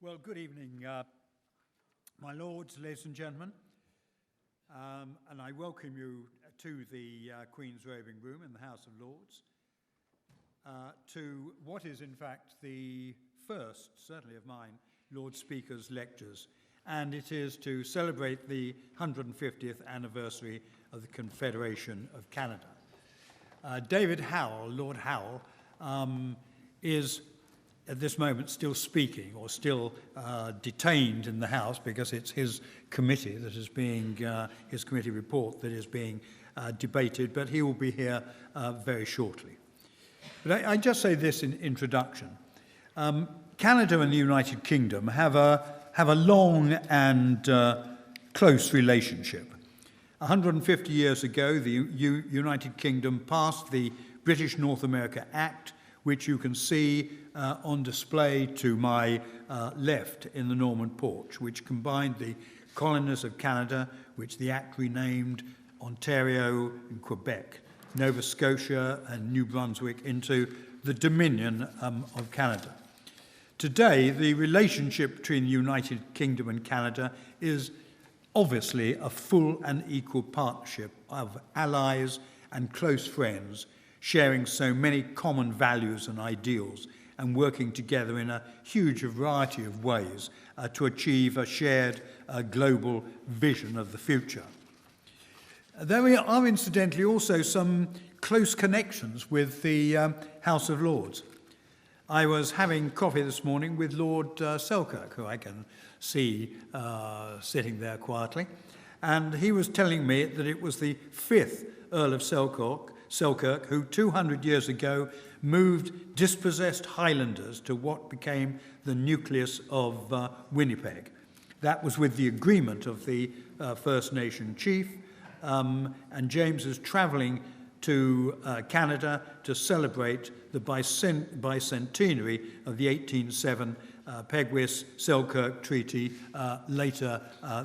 Well, good evening, my lords, ladies and gentlemen, and I welcome you to the Queen's Robing Room in the House of Lords, to what is in fact the first, certainly of mine, Lord Speaker's lectures, and it is to celebrate the 150th anniversary of the Confederation of Canada. David Howell, Lord Howell, is at this moment still speaking, or still detained in the House, because it's his committee that is being, his committee report that is being debated, but he will be here very shortly. But I just say this in introduction. Canada and the United Kingdom have a long and close relationship. 150 years ago, the United Kingdom passed the British North America Act, which you can see on display to my left in the Norman porch, which combined the colonies of Canada, which the Act renamed Ontario and Quebec, Nova Scotia and New Brunswick, into the Dominion of Canada. Today, the relationship between the United Kingdom and Canada is obviously a full and equal partnership of allies and close friends, sharing so many common values and ideals and working together in a huge variety of ways to achieve a shared global vision of the future. There are incidentally also some close connections with the House of Lords. I was having coffee this morning with Lord Selkirk, who I can see sitting there quietly, and he was telling me that it was the 5th Earl of Selkirk, who 200 years ago moved dispossessed Highlanders to what became the nucleus of Winnipeg. That was with the agreement of the First Nation chief, and James is travelling to Canada to celebrate the bicentenary of the 1807 Pegwis-Selkirk Treaty later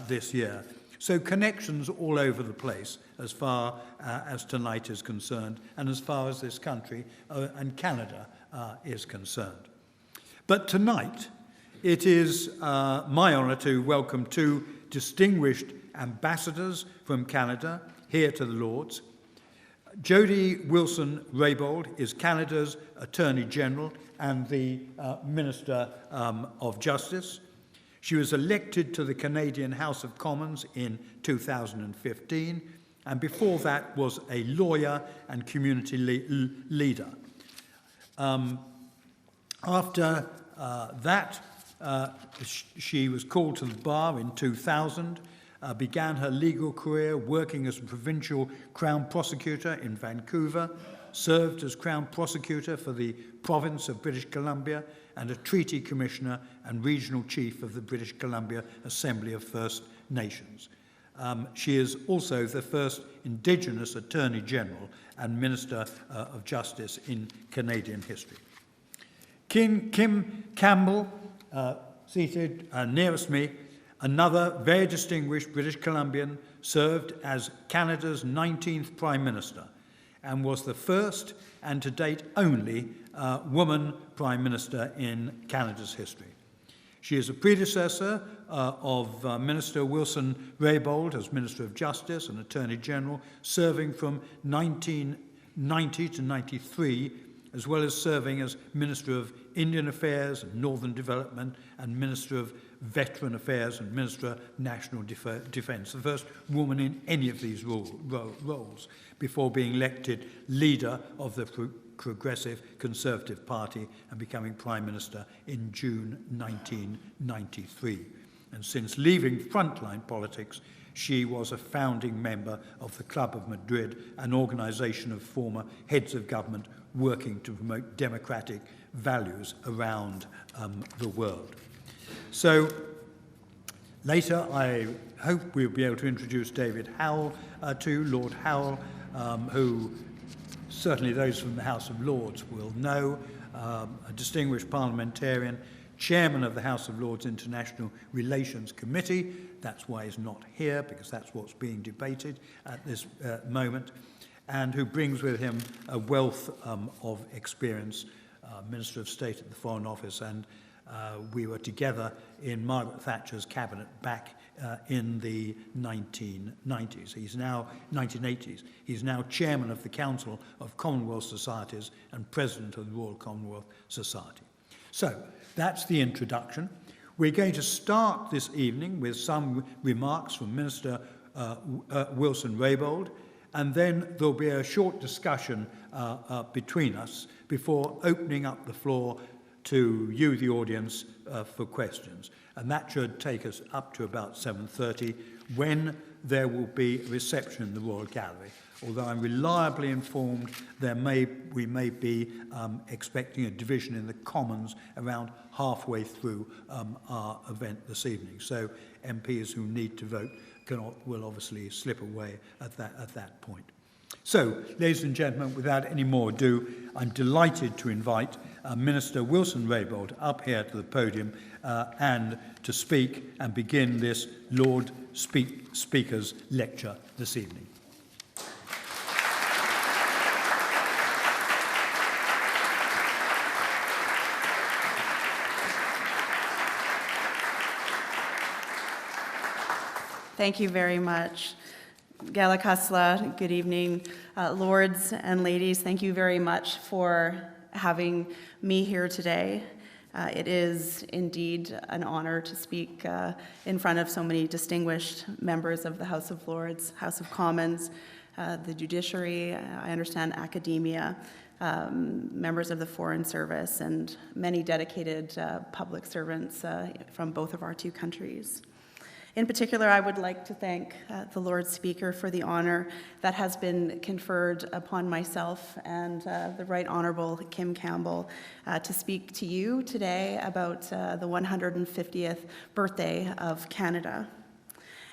this year. So connections all over the place as far as tonight is concerned, and as far as this country and Canada is concerned. But tonight, it is my honour to welcome two distinguished ambassadors from Canada here to the Lords. Jody Wilson-Raybould is Canada's Attorney General and the Minister of Justice. She was elected to the Canadian House of Commons in 2015, and before that was a lawyer and community leader. After that, she was called to the bar in 2000, began her legal career working as a provincial Crown Prosecutor in Vancouver, served as Crown Prosecutor for the province of British Columbia, and a Treaty Commissioner and Regional Chief of the British Columbia Assembly of First Nations. She is also the first Indigenous Attorney General and Minister of Justice in Canadian history. Kim Campbell, seated nearest me, another very distinguished British Columbian, served as Canada's 19th Prime Minister and was the first and to date only woman Prime Minister in Canada's history. She is a predecessor of Minister Wilson-Raybould as Minister of Justice and Attorney General, serving from 1990 to 93, as well as serving as Minister of Indian Affairs and Northern Development and Minister of Veteran Affairs and Minister of National Defence, the first woman in any of these roles, before being elected leader of the Progressive Conservative Party and becoming Prime Minister in June 1993. And since leaving frontline politics, she was a founding member of the Club of Madrid, an organisation of former heads of government working to promote democratic values around the world. So later, I hope we'll be able to introduce David Howell to Lord Howell, who certainly those from the House of Lords will know, a distinguished parliamentarian, chairman of the House of Lords International Relations Committee. That's why he's not here, because that's what's being debated at this moment, and who brings with him a wealth of experience, Minister of State at the Foreign Office and We were together in Margaret Thatcher's cabinet back in the 1990s. He's now 1980s. He's now chairman of the Council of Commonwealth Societies and president of the Royal Commonwealth Society. So that's the introduction. We're going to start this evening with some remarks from Minister Wilson-Raybould, and then there'll be a short discussion between us before opening up the floor to you, the audience, for questions. And that should take us up to about 7:30, when there will be a reception in the Royal Gallery. Although I'm reliably informed we may be expecting a division in the Commons around halfway through our event this evening. So MPs who need to vote will obviously slip away at that point. So, ladies and gentlemen, without any more ado, I'm delighted to invite Minister Wilson-Raybould up here to the podium and to speak and begin this Lord Speaker's lecture this evening. Thank you very much. Galakasla, good evening. Lords and ladies, thank you very much for having me here today. It is indeed an honor to speak in front of so many distinguished members of the House of Lords, House of Commons, the judiciary, I understand academia, members of the Foreign Service, and many dedicated public servants from both of our two countries. In particular, I would like to thank the Lord Speaker for the honor that has been conferred upon myself and the Right Honourable Kim Campbell to speak to you today about the 150th birthday of Canada.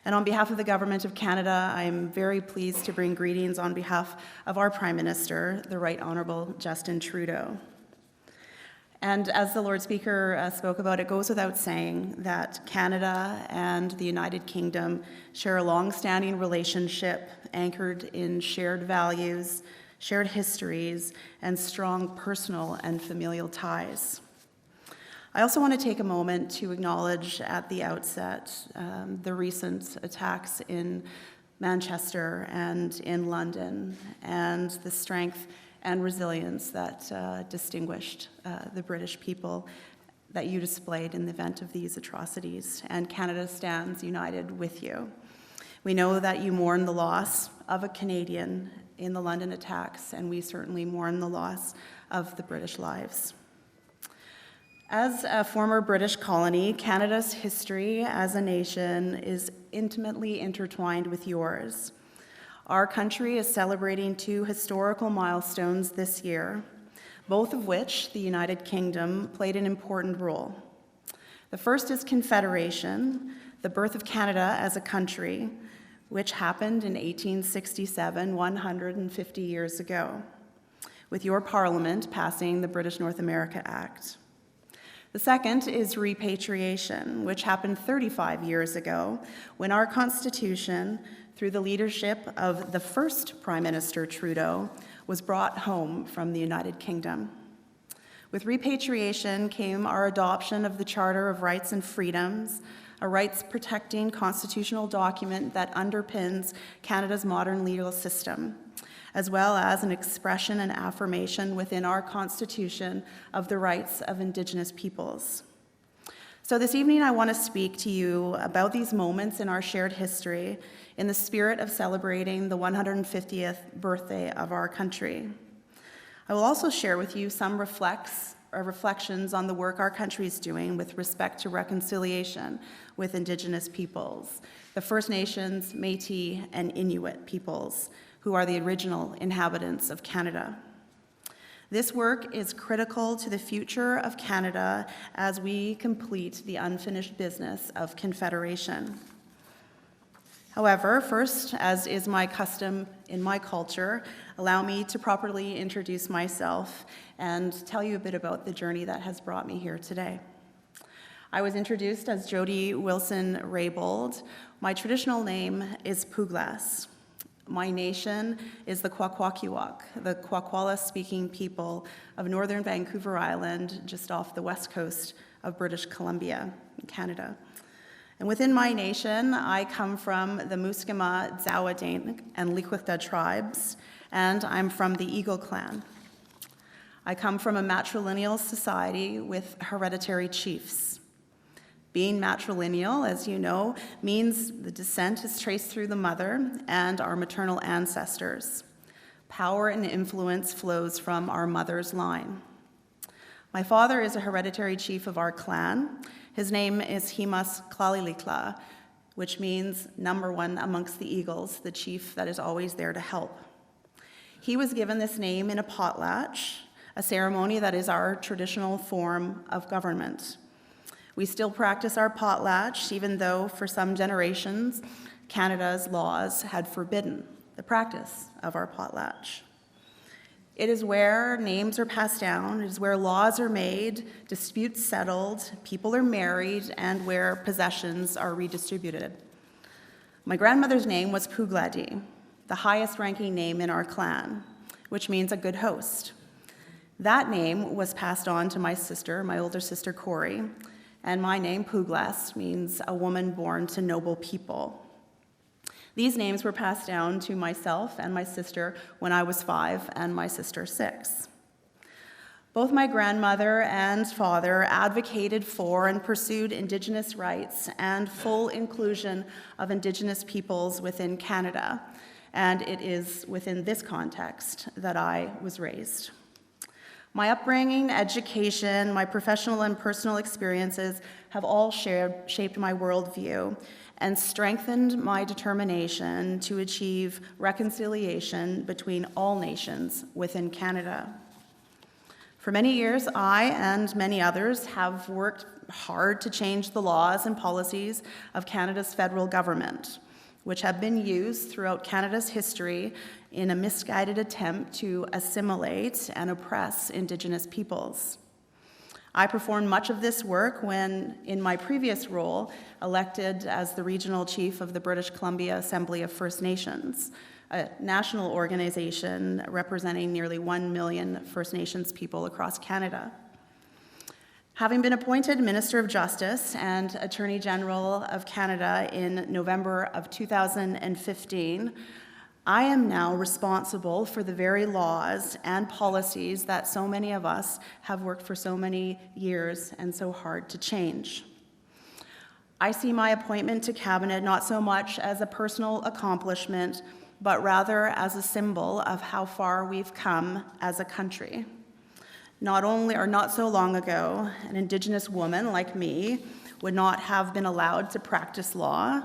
And on behalf of the Government of Canada, I am very pleased to bring greetings on behalf of our Prime Minister, the Right Honourable Justin Trudeau. And as the Lord Speaker spoke about, it goes without saying that Canada and the United Kingdom share a long-standing relationship anchored in shared values, shared histories, and strong personal and familial ties. I also want to take a moment to acknowledge at the outset the recent attacks in Manchester and in London, and the strength and resilience that distinguished the British people that you displayed in the event of these atrocities. And Canada stands united with you. We know that you mourn the loss of a Canadian in the London attacks, and we certainly mourn the loss of the British lives. As a former British colony, Canada's history as a nation is intimately intertwined with yours. Our country is celebrating two historical milestones this year, both of which the United Kingdom played an important role. The first is Confederation, the birth of Canada as a country, which happened in 1867, 150 years ago, with your Parliament passing the British North America Act. The second is repatriation, which happened 35 years ago, when our Constitution, through the leadership of the first Prime Minister Trudeau, was brought home from the United Kingdom. With repatriation came our adoption of the Charter of Rights and Freedoms, a rights-protecting constitutional document that underpins Canada's modern legal system, as well as an expression and affirmation within our Constitution of the rights of Indigenous peoples. So this evening I want to speak to you about these moments in our shared history in the spirit of celebrating the 150th birthday of our country. I will also share with you some reflections on the work our country is doing with respect to reconciliation with Indigenous peoples, the First Nations, Métis, and Inuit peoples, who are the original inhabitants of Canada. This work is critical to the future of Canada as we complete the unfinished business of Confederation. However, first, as is my custom in my culture, allow me to properly introduce myself and tell you a bit about the journey that has brought me here today. I was introduced as Jody Wilson-Raybould. My traditional name is Puglas. My nation is the Kwakwaka'wakw, the Kwakwala-speaking people of northern Vancouver Island, just off the west coast of British Columbia, Canada. And within my nation, I come from the Muskama, Zawadane, and Liquichta tribes, and I'm from the Eagle Clan. I come from a matrilineal society with hereditary chiefs. Being matrilineal, as you know, means the descent is traced through the mother and our maternal ancestors. Power and influence flows from our mother's line. My father is a hereditary chief of our clan. His name is Himas Klalilikla, which means number one amongst the eagles, the chief that is always there to help. He was given this name in a potlatch, a ceremony that is our traditional form of government. We still practice our potlatch, even though for some generations, Canada's laws had forbidden the practice of our potlatch. It is where names are passed down, it is where laws are made, disputes settled, people are married, and where possessions are redistributed. My grandmother's name was Pugladi, the highest ranking name in our clan, which means a good host. That name was passed on to my sister, my older sister Corey, and my name, Puglas, means a woman born to noble people. These names were passed down to myself and my sister when I was 5 and my sister 6. Both my grandmother and father advocated for and pursued Indigenous rights and full inclusion of Indigenous peoples within Canada, and it is within this context that I was raised. My upbringing, education, my professional and personal experiences have all shaped my worldview and strengthened my determination to achieve reconciliation between all nations within Canada. For many years, I and many others have worked hard to change the laws and policies of Canada's federal government, which have been used throughout Canada's history in a misguided attempt to assimilate and oppress Indigenous peoples. I performed much of this work when, in my previous role, elected as the regional chief of the British Columbia Assembly of First Nations, a national organization representing nearly 1 million First Nations people across Canada. Having been appointed Minister of Justice and Attorney General of Canada in November of 2015, I am now responsible for the very laws and policies that so many of us have worked for so many years and so hard to change. I see my appointment to Cabinet not so much as a personal accomplishment, but rather as a symbol of how far we've come as a country. Not so long ago, an Indigenous woman like me would not have been allowed to practice law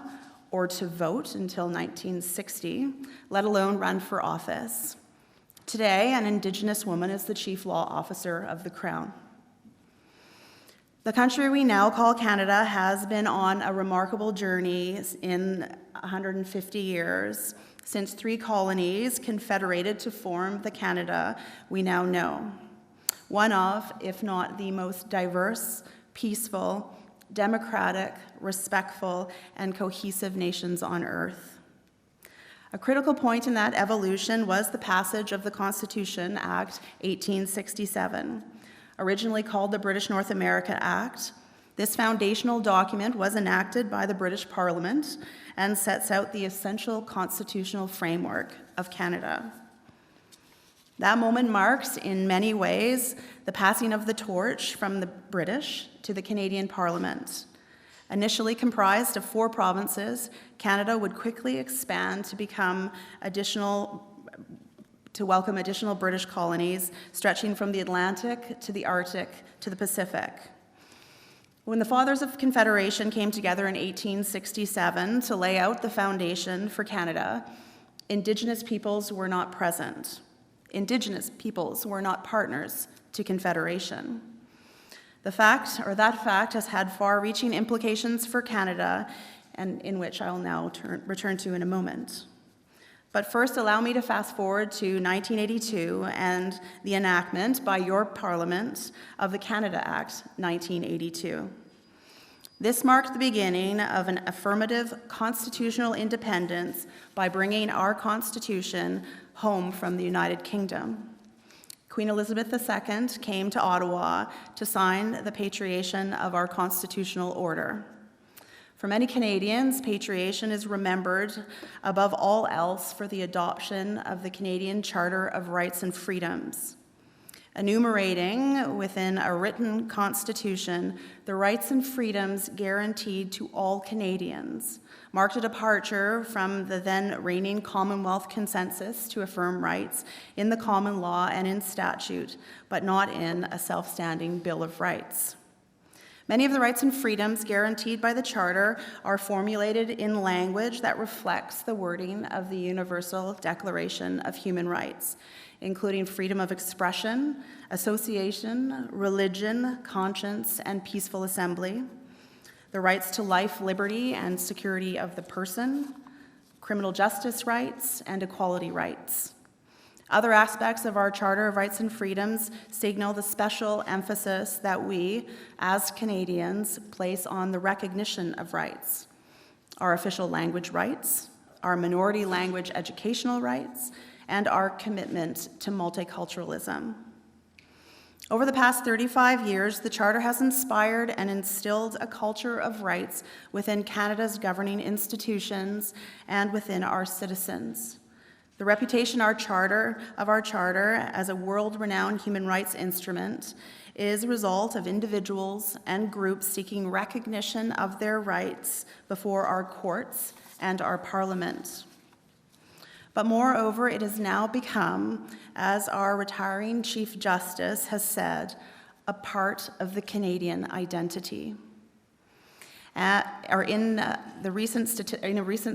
or to vote until 1960, let alone run for office. Today, an Indigenous woman is the Chief Law Officer of the Crown. The country we now call Canada has been on a remarkable journey in 150 years, since 3 colonies confederated to form the Canada we now know. One of, if not the most diverse, peaceful, democratic, respectful, and cohesive nations on earth. A critical point in that evolution was the passage of the Constitution Act 1867, originally called the British North America Act. This foundational document was enacted by the British Parliament and sets out the essential constitutional framework of Canada. That moment marks, in many ways, the passing of the torch from the British to the Canadian Parliament. Initially comprised of 4 provinces, Canada would quickly expand to welcome additional British colonies, stretching from the Atlantic to the Arctic to the Pacific. When the Fathers of Confederation came together in 1867 to lay out the foundation for Canada, Indigenous peoples were not present. Indigenous peoples were not partners to Confederation. That fact has had far-reaching implications for Canada, and in which I'll now return to in a moment. But first, allow me to fast forward to 1982 and the enactment by your Parliament of the Canada Act 1982. This marked the beginning of an affirmative constitutional independence by bringing our Constitution home from the United Kingdom. Queen Elizabeth II came to Ottawa to sign the patriation of our constitutional order. For many Canadians, patriation is remembered above all else for the adoption of the Canadian Charter of Rights and Freedoms, enumerating within a written constitution the rights and freedoms guaranteed to all Canadians, marked a departure from the then reigning Commonwealth consensus to affirm rights in the common law and in statute, but not in a self-standing Bill of Rights. Many of the rights and freedoms guaranteed by the Charter are formulated in language that reflects the wording of the Universal Declaration of Human Rights, including freedom of expression, association, religion, conscience, and peaceful assembly, the rights to life, liberty, and security of the person, criminal justice rights, and equality rights. Other aspects of our Charter of Rights and Freedoms signal the special emphasis that we, as Canadians, place on the recognition of rights, our official language rights, our minority language educational rights, and our commitment to multiculturalism. Over the past 35 years, the Charter has inspired and instilled a culture of rights within Canada's governing institutions and within our citizens. The reputation of our charter as a world-renowned human rights instrument is a result of individuals and groups seeking recognition of their rights before our courts and our parliament. But moreover, it has now become, as our retiring Chief Justice has said, a part of the Canadian identity. In a recent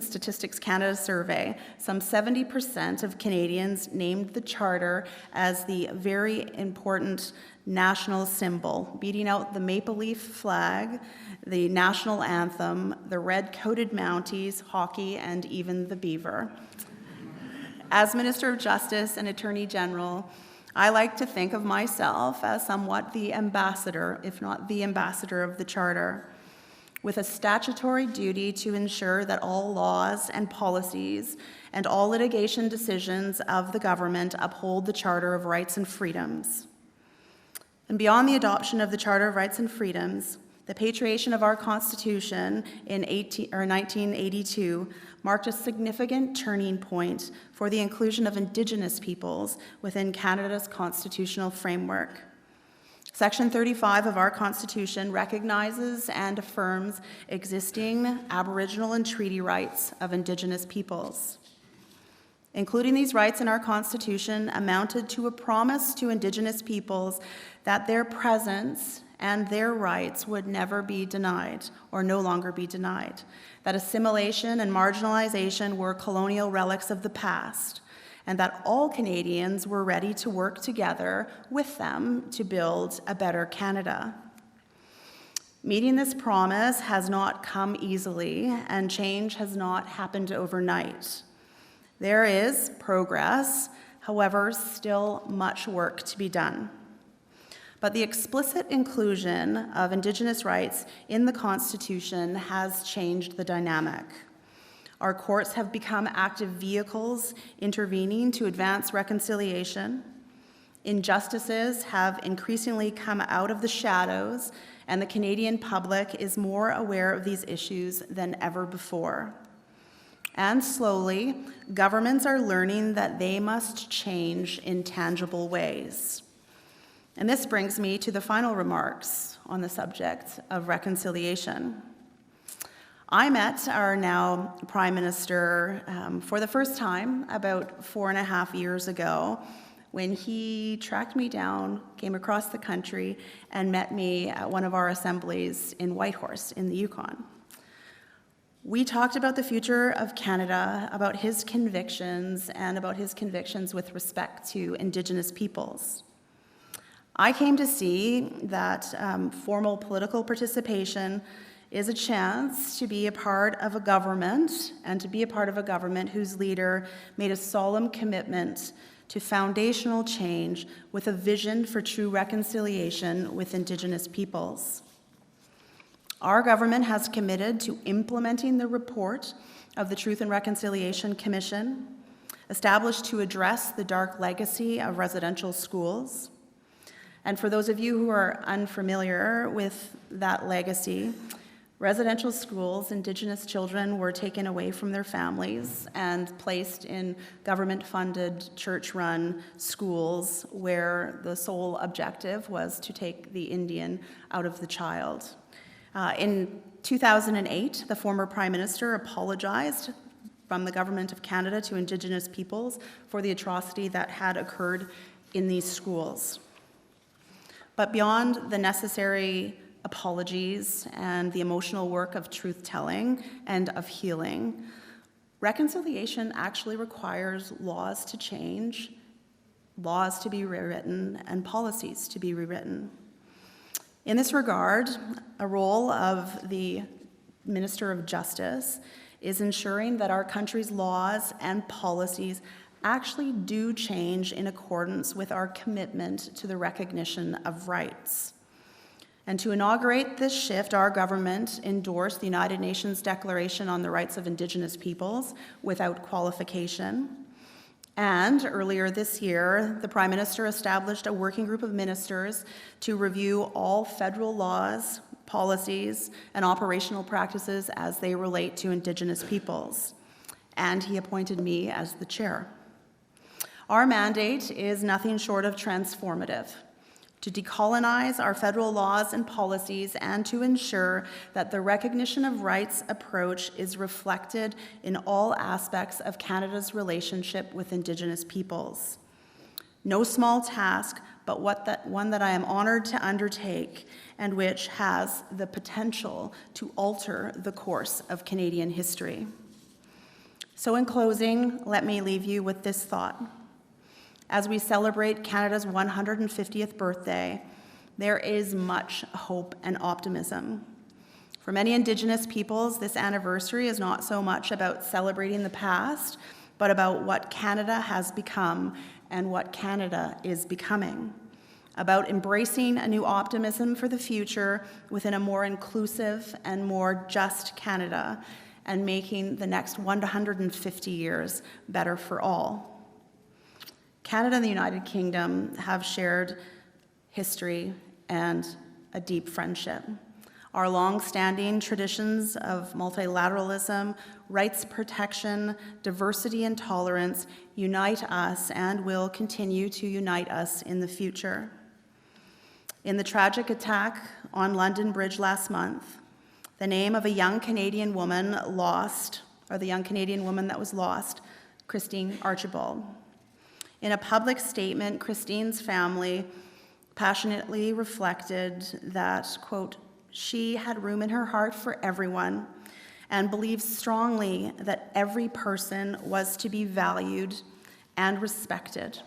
Statistics Canada survey, some 70% of Canadians named the Charter as the very important national symbol, beating out the maple leaf flag, the national anthem, the red-coated Mounties, hockey, and even the beaver. As Minister of Justice and Attorney General, I like to think of myself as somewhat the ambassador, if not the ambassador of the Charter, with a statutory duty to ensure that all laws and policies and all litigation decisions of the government uphold the Charter of Rights and Freedoms. And beyond the adoption of the Charter of Rights and Freedoms, the patriation of our Constitution in 1982 marked a significant turning point for the inclusion of Indigenous peoples within Canada's constitutional framework. Section 35 of our Constitution recognizes and affirms existing Aboriginal and treaty rights of Indigenous peoples. Including these rights in our Constitution amounted to a promise to Indigenous peoples that their presence and their rights would never be denied or no longer be denied, that assimilation and marginalization were colonial relics of the past, and that all Canadians were ready to work together with them to build a better Canada. Meeting this promise has not come easily, and change has not happened overnight. There is progress, however, still much work to be done. But the explicit inclusion of Indigenous rights in the Constitution has changed the dynamic. Our courts have become active vehicles intervening to advance reconciliation. Injustices have increasingly come out of the shadows, and the Canadian public is more aware of these issues than ever before. And slowly, governments are learning that they must change in tangible ways. And this brings me to the final remarks on the subject of reconciliation. I met our now Prime Minister for the first time about 4.5 years ago when he tracked me down, came across the country, and met me at one of our assemblies in Whitehorse in the Yukon. We talked about the future of Canada, about his convictions, and about his convictions with respect to Indigenous peoples. I came to see that formal political participation is a chance to be a part of a government, and to be a part of a government whose leader made a solemn commitment to foundational change with a vision for true reconciliation with Indigenous peoples. Our government has committed to implementing the report of the Truth and Reconciliation Commission, established to address the dark legacy of residential schools. And for those of you who are unfamiliar with that legacy, residential schools, Indigenous children were taken away from their families and placed in government-funded, church-run schools where the sole objective was to take the Indian out of the child. In 2008, the former Prime Minister apologized from the Government of Canada to Indigenous peoples for the atrocity that had occurred in these schools. But beyond the necessary apologies and the emotional work of truth-telling and of healing, reconciliation actually requires laws to change, laws to be rewritten, and policies to be rewritten. In this regard, a role of the Minister of Justice is ensuring that our country's laws and policies actually do change in accordance with our commitment to the recognition of rights. And to inaugurate this shift, our government endorsed the United Nations Declaration on the Rights of Indigenous Peoples without qualification. And earlier this year, the Prime Minister established a working group of ministers to review all federal laws, policies, and operational practices as they relate to Indigenous peoples. And he appointed me as the chair. Our mandate is nothing short of transformative: to decolonize our federal laws and policies and to ensure that the recognition of rights approach is reflected in all aspects of Canada's relationship with Indigenous peoples. No small task, but one that I am honored to undertake and which has the potential to alter the course of Canadian history. So in closing, let me leave you with this thought. As we celebrate Canada's 150th birthday, there is much hope and optimism. For many Indigenous peoples, this anniversary is not so much about celebrating the past, but about what Canada has become and what Canada is becoming. About embracing a new optimism for the future within a more inclusive and more just Canada, and making the next 150 years better for all. Canada and the United Kingdom have shared history and a deep friendship. Our long-standing traditions of multilateralism, rights protection, diversity, and tolerance unite us and will continue to unite us in the future. In the tragic attack on London Bridge last month, the name of a young Canadian woman that was lost, Christine Archibald. In a public statement, Christine's family passionately reflected that, quote, she had room in her heart for everyone and believed strongly that every person was to be valued and respected.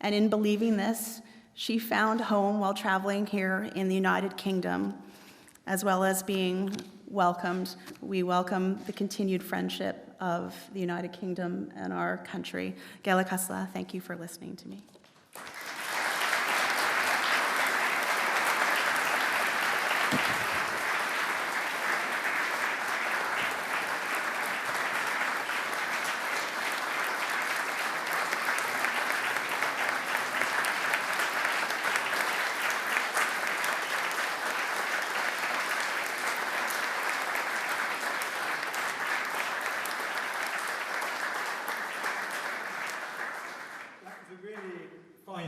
And in believing this, she found home while traveling here in the United Kingdom, as well as being welcomed. We welcome the continued friendship of the United Kingdom and our country. Gela Kasla, thank you for listening to me.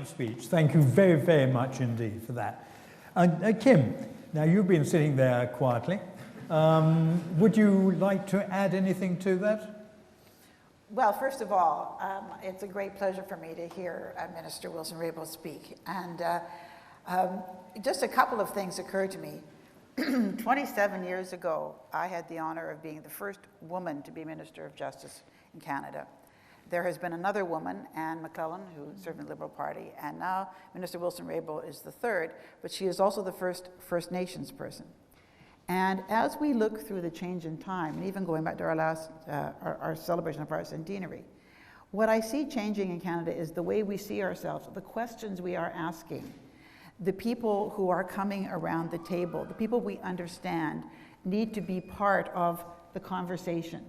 Speech. Thank you very, very much indeed for that. Kim, now you've been sitting there quietly. Would you like to add anything to that? Well, first of all, it's a great pleasure for me to hear Minister Wilson-Raybould speak. And just a couple of things occurred to me. 27 years ago, I had the honor of being the first woman to be Minister of Justice in Canada. There has been another woman, Anne McClellan, who served in the Liberal Party, and now Minister Wilson-Raybould is the third, but she is also the first First Nations person. And as we look through the change in time, and even going back to our celebration of our centenary, what I see changing in Canada is the way we see ourselves, the questions we are asking, the people who are coming around the table, the people we understand need to be part of the conversation.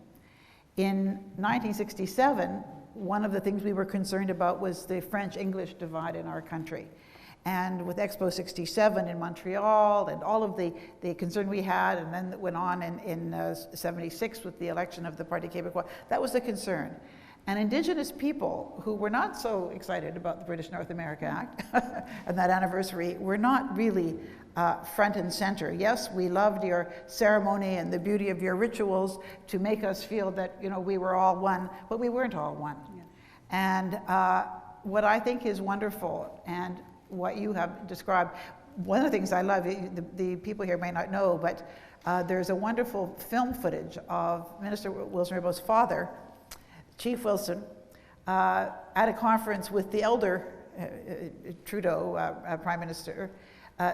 In 1967, one of the things we were concerned about was the French-English divide in our country. And with Expo 67 in Montreal and all of the concern we had, and then that went on in 76 with the election of the Parti Québécois, that was the concern. And Indigenous people who were not so excited about the British North America Act and that anniversary were not really front and center. Yes, we loved your ceremony and the beauty of your rituals to make us feel that, you know, we were all one, but we weren't all one. Yeah. And what I think is wonderful, and what you have described, one of the things I love, the people here may not know, but there's a wonderful film footage of Minister Wilson-Raybould's father, Chief Wilson, at a conference with the elder Trudeau, Prime Minister,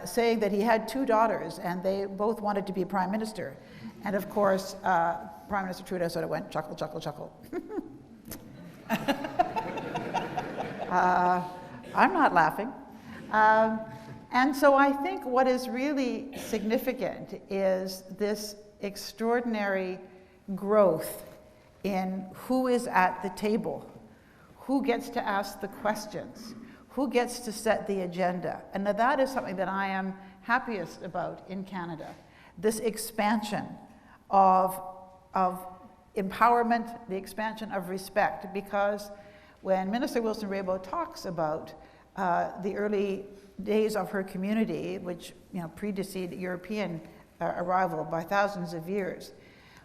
saying that he had 2 daughters and they both wanted to be Prime Minister. And of course, Prime Minister Trudeau sort of went, chuckle, chuckle, chuckle. I'm not laughing. And so I think what is really significant is this extraordinary growth in who is at the table, who gets to ask the questions, who gets to set the agenda. And that is something that I am happiest about in Canada, this expansion of empowerment, the expansion of respect, because when Minister Wilson-Raybould talks about the early days of her community, which preceded European arrival by thousands of years,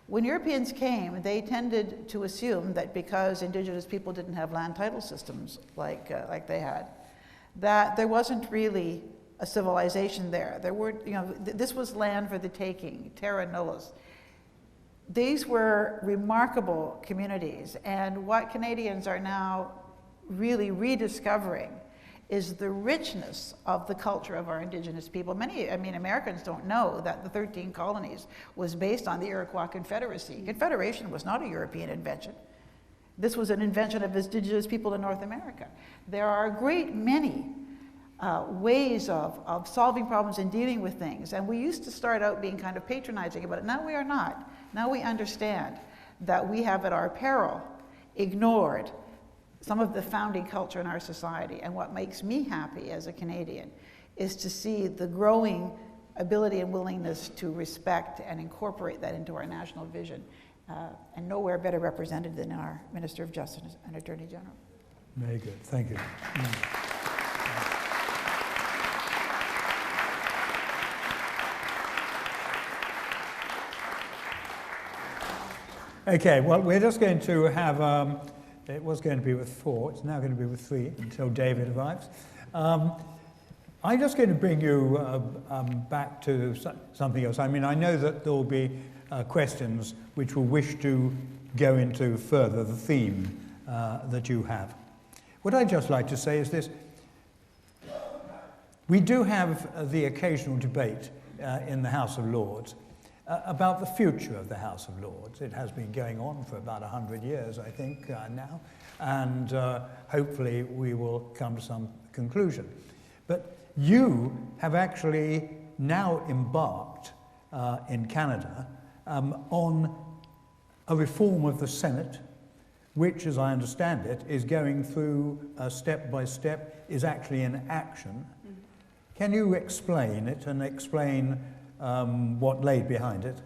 when Europeans came, they tended to assume that because Indigenous people didn't have land title systems like they had, that there wasn't really a civilization there. There were, this was land for the taking, terra nullius. These were remarkable communities, and what Canadians are now really rediscovering is the richness of the culture of our Indigenous people. Americans don't know that the 13 colonies was based on the Iroquois Confederacy. Confederation was not a European invention. This was an invention of Indigenous people in North America. There are a great many ways of solving problems and dealing with things. And we used to start out being kind of patronizing about it. Now we are not. Now we understand that we have at our peril ignored some of the founding culture in our society. And what makes me happy as a Canadian is to see the growing ability and willingness to respect and incorporate that into our national vision. And nowhere better represented than our Minister of Justice and Attorney General. Very good, thank you. Okay, well, we're just going to have, it was going to be with 4, it's now going to be with 3 until David arrives. I'm just going to bring you back to something else. I mean, I know that there will be questions which will wish to go into further the theme that you have. What I'd just like to say is this. We do have the occasional debate in the House of Lords about the future of the House of Lords. It has been going on for about 100 years, I think, now, and hopefully we will come to some conclusion. But you have actually now embarked in Canada on a reform of the Senate, which, as I understand it, is going through step by step, is actually in action. Mm-hmm. Can you explain it and explain what laid behind it?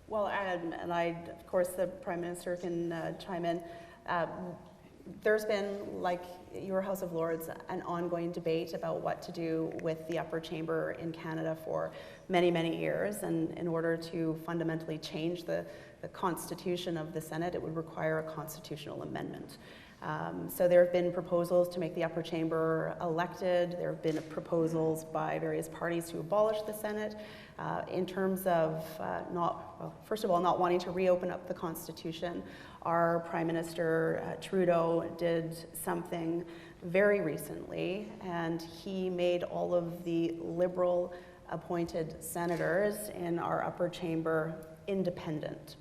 Well, and I, of course, the Prime Minister can chime in. There's been, like your House of Lords, an ongoing debate about what to do with the upper chamber in Canada for many, many years. And in order to fundamentally change the constitution of the Senate, it would require a constitutional amendment. So there have been proposals to make the upper chamber elected. There have been proposals by various parties to abolish the Senate. In terms of first of all, not wanting to reopen up the Constitution, our Prime Minister Trudeau did something very recently, and he made all of the Liberal appointed senators in our upper chamber independent.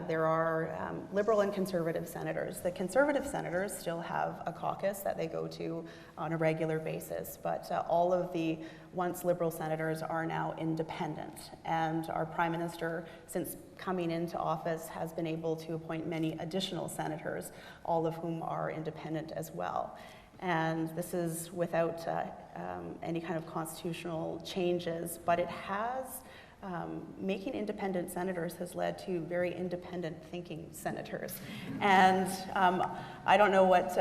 There are Liberal and Conservative senators. The Conservative senators still have a caucus that they go to on a regular basis, but all of the once Liberal senators are now independent. And our Prime Minister, since coming into office, has been able to appoint many additional senators, all of whom are independent as well. And this is without any kind of constitutional changes, but it has making independent senators has led to very independent thinking senators. And I don't know what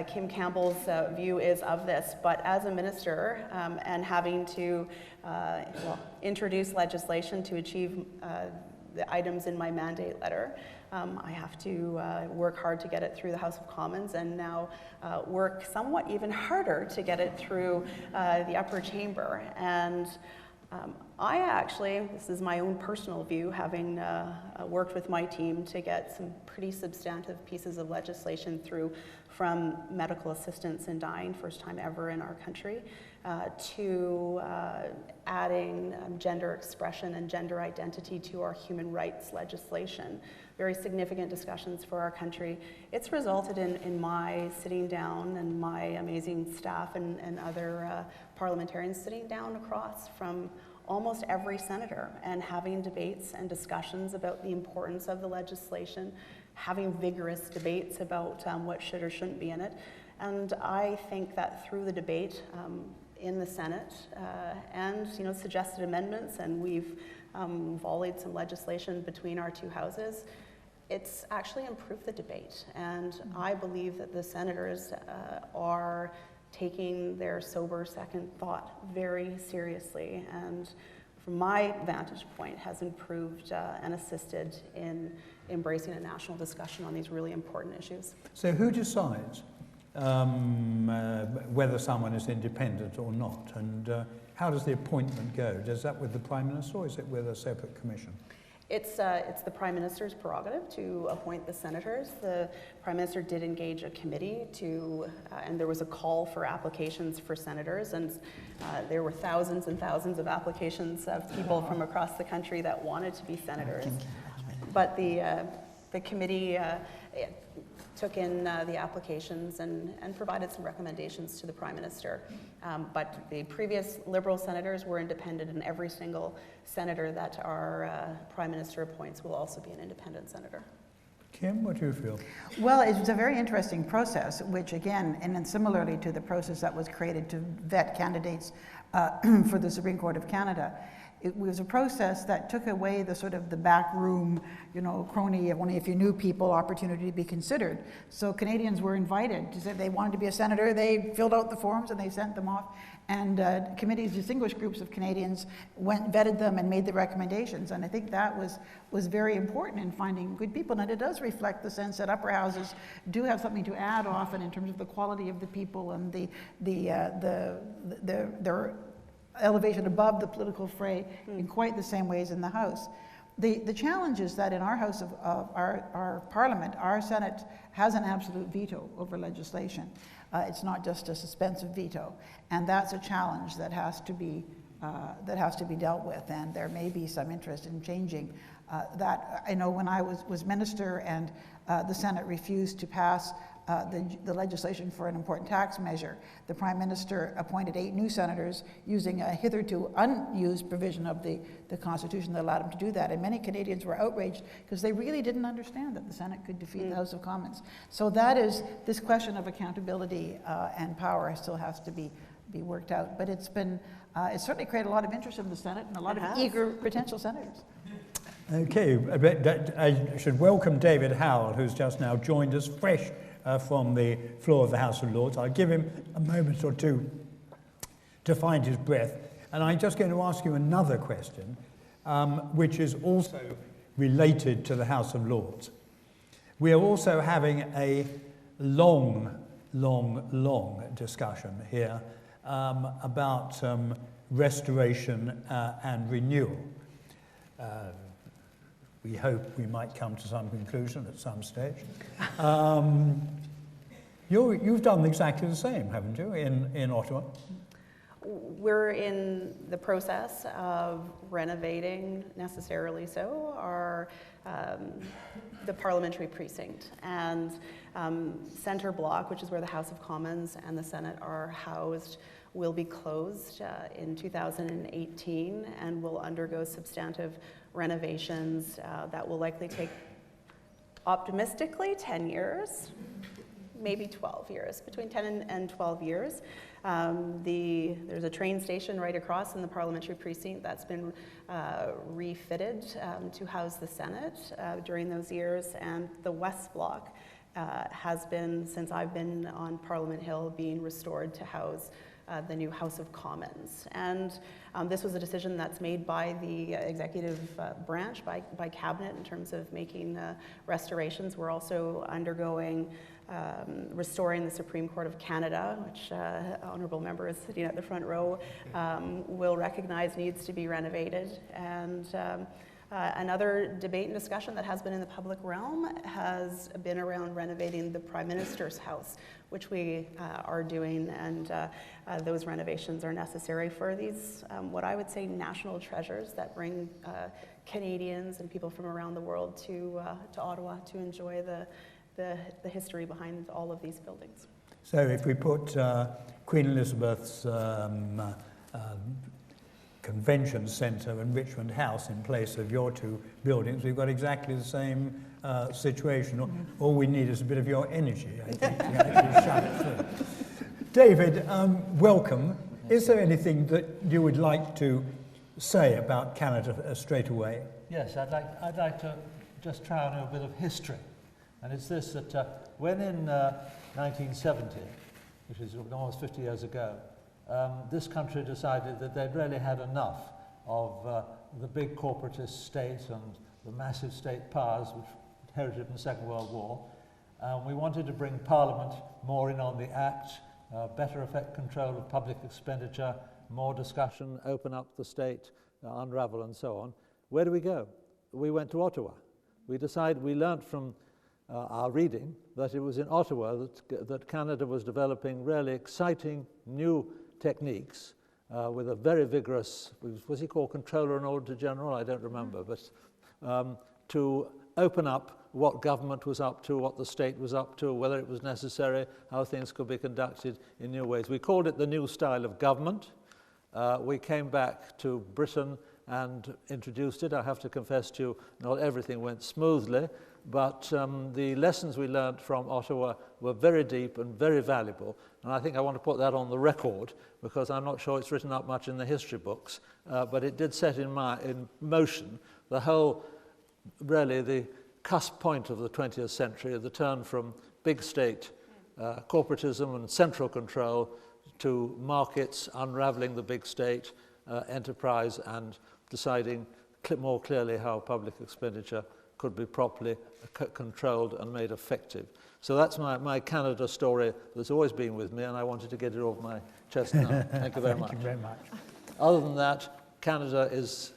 Kim Campbell's view is of this, but as a minister and having to introduce legislation to achieve the items in my mandate letter, I have to work hard to get it through the House of Commons, and now work somewhat even harder to get it through the upper chamber. And I actually, this is my own personal view, having worked with my team to get some pretty substantive pieces of legislation through, from medical assistance in dying, first time ever in our country, to adding gender expression and gender identity to our human rights legislation. Very significant discussions for our country. It's resulted in my sitting down and my amazing staff and other parliamentarians sitting down across from almost every senator and having debates and discussions about the importance of the legislation, having vigorous debates about what should or shouldn't be in it. And I think that through the debate in the Senate and suggested amendments, and we've volleyed some legislation between our two houses, it's actually improved the debate. And I believe that the senators are taking their sober second thought very seriously, and from my vantage point has improved and assisted in embracing a national discussion on these really important issues. So who decides whether someone is independent or not, and how does the appointment go? Does that with the Prime Minister, or is it with a separate commission? It's the Prime Minister's prerogative to appoint the senators. The Prime Minister did engage a committee to, and there was a call for applications for senators, and there were thousands and thousands of applications of people from across the country that wanted to be senators. But the committee took in the applications and provided some recommendations to the Prime Minister. But the previous Liberal senators were independent, and every single senator that our Prime Minister appoints will also be an independent senator. Kim, what do you feel? Well, it's a very interesting process, which again, and then similarly to the process that was created to vet candidates for the Supreme Court of Canada, it was a process that took away the sort of the back room, crony of only if you knew people opportunity to be considered. So Canadians were invited to say they wanted to be a senator. They filled out the forms and they sent them off. And committees, distinguished groups of Canadians, vetted them and made the recommendations. And I think that was very important in finding good people. And it does reflect the sense that upper houses do have something to add often in terms of the quality of the people and their elevation above the political fray in quite the same ways in the House. The challenge is that in our House of our Parliament, our Senate has an absolute veto over legislation. It's not just a suspensive veto, and that's a challenge that has to be dealt with. And there may be some interest in changing that. I know when I was minister and the Senate refused to pass the legislation for an important tax measure, the Prime Minister appointed 8 new senators using a hitherto unused provision of the Constitution that allowed him to do that. And many Canadians were outraged because they really didn't understand that the Senate could defeat the House of Commons. So that is, this question of accountability and power still has to be worked out. But it's certainly created a lot of interest in the Senate and a lot of eager potential senators. Okay, I should welcome David Howell, who's just now joined us fresh from the floor of the House of Lords. I'll give him a moment or two to find his breath. And I'm just going to ask you another question, which is also related to the House of Lords. We are also having a long discussion here about restoration and renewal. We hope we might come to some conclusion at some stage. You've done exactly the same, haven't you, in Ottawa? We're in the process of renovating, necessarily so, the parliamentary precinct. And Centre Block, which is where the House of Commons and the Senate are housed, will be closed in 2018 and will undergo substantive renovations that will likely take, optimistically, 10 years, maybe 12 years, between 10 and 12 years. There's a train station right across in the parliamentary precinct that's been refitted to house the Senate during those years, and the West Block has been, since I've been on Parliament Hill, being restored to house the new House of Commons. And this was a decision that's made by the executive branch, by Cabinet, in terms of making restorations. We're also undergoing restoring the Supreme Court of Canada, which honourable member is sitting at the front row, will recognize needs to be renovated. And another debate and discussion that has been in the public realm has been around renovating the Prime Minister's house, which we are doing, and those renovations are necessary for these, what I would say, national treasures that bring Canadians and people from around the world to Ottawa to enjoy the history behind all of these buildings. So if we put Queen Elizabeth's Convention Centre and Richmond House in place of your two buildings, we've got exactly the same situation. All we need is a bit of your energy, I think, to actually shut it through. David, welcome. Is there anything that you would like to say about Canada straight away? Yes, I'd like to just try on a bit of history. And it's this, that when in 1970, which is almost 50 years ago, this country decided that they'd really had enough of the big corporatist state and the massive state powers which inherited in the Second World War. We wanted to bring Parliament more in on the act, better effect control of public expenditure, more discussion, open up the state, unravel and so on. Where do we go? We went to Ottawa. We learnt from our reading that it was in Ottawa that Canada was developing really exciting new techniques with a very vigorous, was he called Controller and Auditor General? I don't remember, but to open up what government was up to, what the state was up to, whether it was necessary, how things could be conducted in new ways. We called it the new style of government. We came back to Britain and introduced it. I have to confess to you, not everything went smoothly, but the lessons we learned from Ottawa were very deep and very valuable. And I think I want to put that on the record, because I'm not sure it's written up much in the history books, but it did set in motion the whole, really the cusp point of the 20th century, the turn from big state corporatism and central control to markets, unraveling the big state enterprise and deciding more clearly how public expenditure could be properly controlled and made effective. So that's my Canada story that's always been with me, and I wanted to get it off my chest now. Thank you very much. Thank you very much. Other than that, Canada is,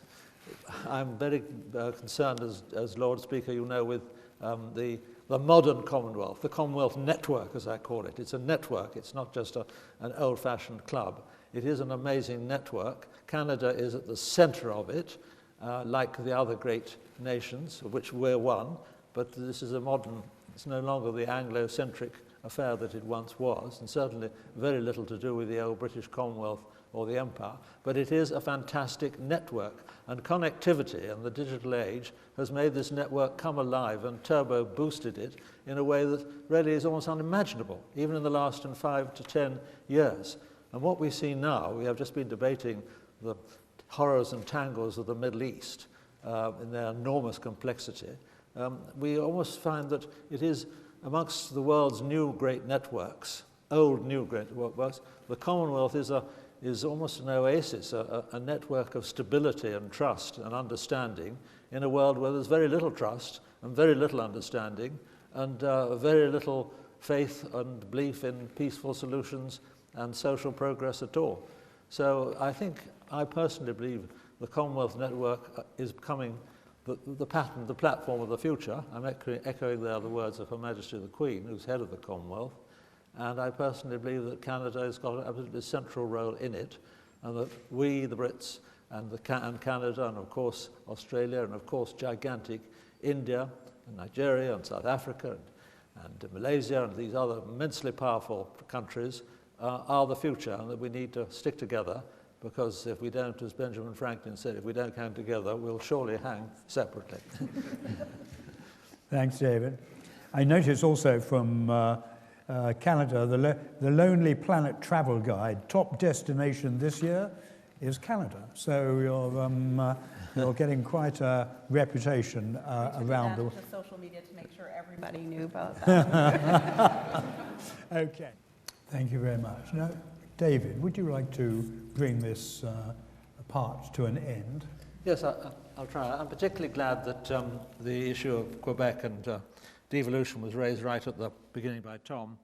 I'm very concerned, as Lord Speaker, you know, with the modern Commonwealth, the Commonwealth network, as I call it. It's a network. It's not just an old-fashioned club. It is an amazing network. Canada is at the center of it, like the other great nations, of which we're one, but this is a modern, it's no longer the Anglo-centric affair that it once was, and certainly very little to do with the old British Commonwealth or the Empire, but it is a fantastic network, and connectivity and the digital age has made this network come alive and turbo boosted it in a way that really is almost unimaginable, even in the last 5 to 10 years. And what we see now, we have just been debating the horrors and tangles of the Middle East in their enormous complexity. We almost find that it is amongst the world's new great networks, old new great networks, the Commonwealth is almost an oasis, a network of stability and trust and understanding in a world where there's very little trust and very little understanding and very little faith and belief in peaceful solutions and social progress at all. So I personally believe the Commonwealth network is becoming the pattern, the platform of the future. I'm echoing there the words of Her Majesty the Queen, who's head of the Commonwealth. And I personally believe that Canada has got an absolutely central role in it, and that we, the Brits, and Canada, and of course Australia, and of course gigantic India, and Nigeria, and South Africa, and Malaysia, and these other immensely powerful countries are the future, and that we need to stick together, because if we don't, as Benjamin Franklin said, if we don't hang together, we'll surely hang separately. Thanks, David. I notice also from Canada, the Lonely Planet Travel Guide, top destination this year is Canada. So you're getting quite a reputation around the social media to make sure everybody knew about that. Okay, thank you very much. Now, David, would you like to bring this part to an end? Yes, I'll try. I'm particularly glad that the issue of Quebec and devolution was raised right at the beginning by Tom,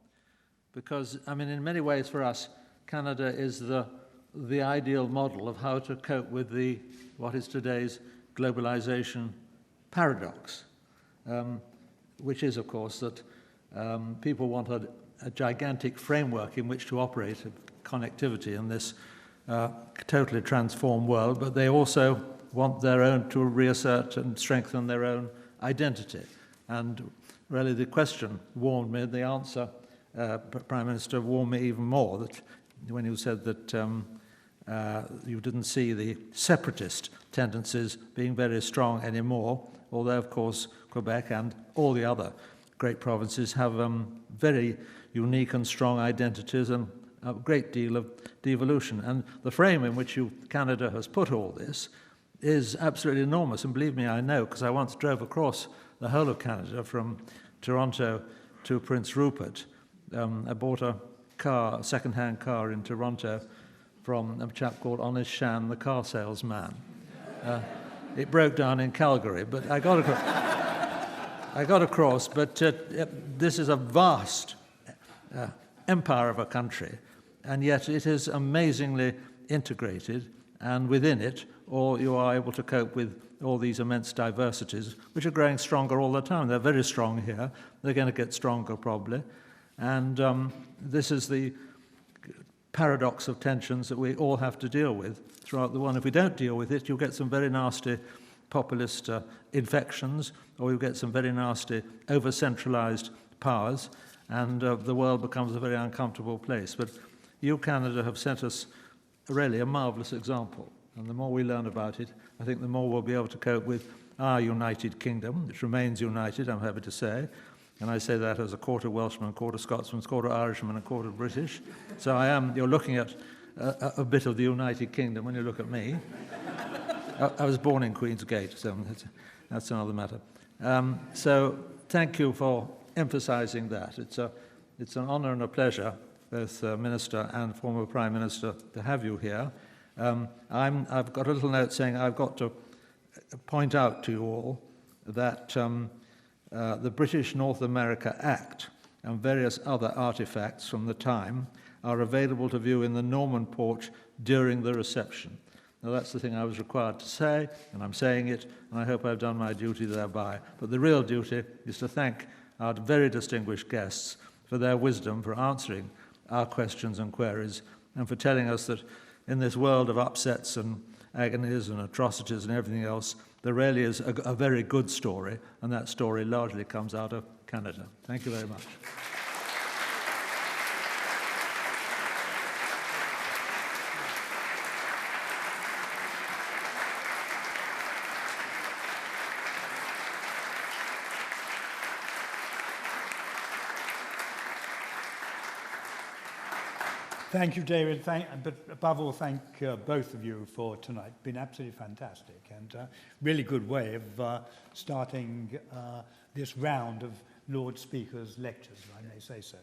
because, I mean, in many ways for us, Canada is the ideal model of how to cope with what is today's globalization paradox, which is, of course, that people want a gigantic framework in which to operate connectivity in this totally transformed world, but they also want their own to reassert and strengthen their own identity. And really the question warmed me, the answer, Prime Minister, warmed me even more, that when you said that you didn't see the separatist tendencies being very strong anymore, although, of course, Quebec and all the other great provinces have very unique and strong identities and a great deal of devolution. And the frame in which Canada has put all this is absolutely enormous. And believe me, I know, because I once drove across the whole of Canada from Toronto to Prince Rupert. I bought a second-hand car in Toronto from a chap called Honest Shan, the car salesman. It broke down in Calgary, but I got across. But this is a vast empire of a country, and yet it is amazingly integrated, and within it, you are able to cope with all these immense diversities, which are growing stronger all the time. They're very strong here. They're going to get stronger probably. And this is the paradox of tensions that we all have to deal with throughout the world. If we don't deal with it, you'll get some very nasty populist infections, or you'll get some very nasty over-centralized powers, and the world becomes a very uncomfortable place. But you, Canada, have set us really a marvelous example. And the more we learn about it, I think the more we'll be able to cope with our United Kingdom, which remains united, I'm happy to say. And I say that as a quarter Welshman, quarter Scotsman, quarter Irishman, and quarter British. So you're looking at a bit of the United Kingdom when you look at me. I was born in Queensgate, so that's another matter. So thank you for emphasizing that. It's an honor and a pleasure, both Minister and former Prime Minister, to have you here. I've got a little note saying I've got to point out to you all that the British North America Act and various other artifacts from the time are available to view in the Norman porch during the reception. Now, that's the thing I was required to say, and I'm saying it, and I hope I've done my duty thereby. But the real duty is to thank our very distinguished guests for their wisdom, for answering our questions and queries, and for telling us that in this world of upsets and agonies and atrocities and everything else, there really is a very good story, and that story largely comes out of Canada. Thank you very much. Thank you, David. But above all, thank both of you for tonight. Been absolutely fantastic, and really good way of starting this round of Lord Speaker's lectures, if I may say so.